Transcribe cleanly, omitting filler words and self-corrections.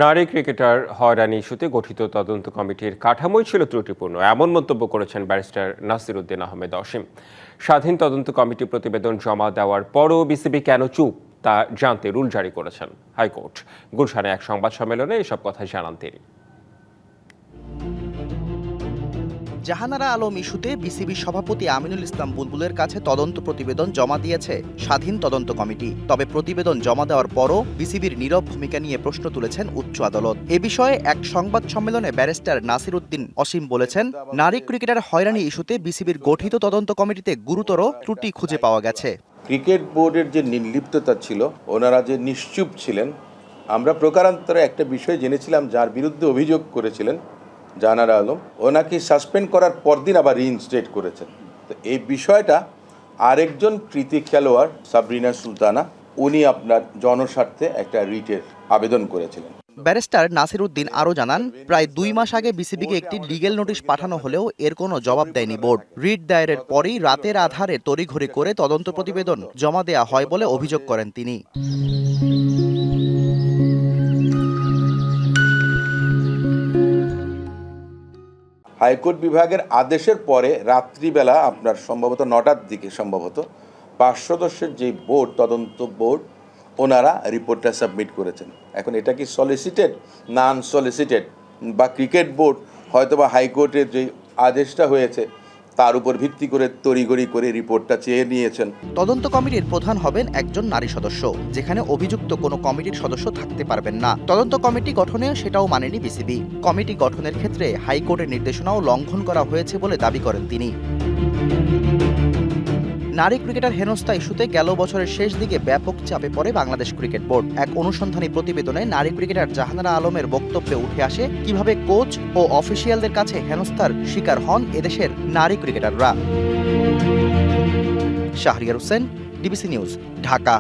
নারী ক্রিকেটার হয়রানি ইস্যুতে গঠিত তদন্ত কমিটির কাঠামোই ছিল ত্রুটিপূর্ণ, এমন মন্তব্য করেছেন ব্যারিস্টার নাসির উদ্দিন আহমেদ অসীম। স্বাধীন তদন্ত কমিটি প্রতিবেদন জমা দেওয়ার পরও বিসিবি কেন চুপ তা জানতে রুল জারি করেছেন হাইকোর্ট। গুলশানে এক সংবাদ সম্মেলনে এসব কথা জানান তিনি। জাহানারা আলম ইস্যুতে বিসিবি সভাপতি আমিনুল ইসলাম বুলবুলের কাছে তদন্ত প্রতিবেদন জমা দিয়েছে স্বাধীন তদন্ত কমিটি। তবে প্রতিবেদন জমা দেওয়ার পরও বিসিবির নীরব ভূমিকা নিয়ে প্রশ্ন তুলেছেন উচ্চ আদালত। এ বিষয়ে এক সংবাদ সম্মেলনে ব্যারিস্টার নাসির উদ্দিন অসীম বলেছেন, নারী ক্রিকেটার হয়রানি ইস্যুতে বিসিবির গঠিত তদন্ত কমিটিতে গুরুতর ত্রুটি খুঁজে পাওয়া গেছে। ক্রিকেট বোর্ডের যে নির্লিপ্ততা ছিল, ওনারা যে নিশ্চুপ ছিলেন, আমরা প্রকারান্তরে একটা বিষয় জেনেছিলাম, যার বিরুদ্ধে অভিযোগ করেছিলেন জাহানারা আলম, ওনাকে সাসপেন্ড করার পরদিন আবার রিইনস্টেট করেছেন। তো এই বিষয়টা আরেকজন কৃতি খেলোয়াড় সাবরিনা সুলতানা, উনি আপনার জনস্বার্থে একটা রিটের আবেদন করেছিলেন। ব্যারিস্টার নাসির উদ্দিন আরও জানান, প্রায় 2 মাস আগে বিসিবিকে একটি লিগেল নোটিশ পাঠানো হলেও এর কোনো জবাব দেয়নি বোর্ড। রিট দায়েরের পরই রাতের আধারে তড়িঘড়ি করে তদন্ত প্রতিবেদন জমা দেয়া হয় বলে অভিযোগ করেন তিনি। হাইকোর্ট বিভাগের আদেশের পরে রাত্রিবেলা আপনার সম্ভবত 9টার দিকে সম্ভবত 5 সদস্যের যে বোর্ড, তদন্ত বোর্ড, ওনারা রিপোর্টটা সাবমিট করেছেন। এখন এটা কি সলিসিটেড না আনসলিসিটেড, বা ক্রিকেট বোর্ড হয়তোবা হাইকোর্টের যে আদেশটা হয়েছে তার উপর ভিত্তি করে তড়িঘড়ি করে রিপোর্টটা চেয়ে নিয়েছেন। তদন্ত কমিটির প্রধান হবেন একজন নারী সদস্য, যেখানে অভিযুক্ত কোনো কমিটির সদস্য থাকতে পারবেন না। তদন্ত কমিটি গঠনে সেটাও মানেনি বিসিবি। কমিটি গঠনের ক্ষেত্রে হাইকোর্টের নির্দেশনাও লঙ্ঘন করা হয়েছে বলে দাবি করেন তিনি। নারী ক্রিকেটার হেনস্থা ইস্যুতে গেল বছরের শেষ দিকে ব্যাপক চাপে পড়ে বাংলাদেশ ক্রিকেট বোর্ড। এক অনুসন্ধানী প্রতিবেদনে নারী ক্রিকেটার জাহানারা আলমের বক্তব্যে উঠে আসে কিভাবে কোচ ও অফিসিয়ালদের কাছে হেনস্থার শিকার হন এদেশের নারী ক্রিকেটাররা। Shahriar Hossain, DBC news, Dhaka.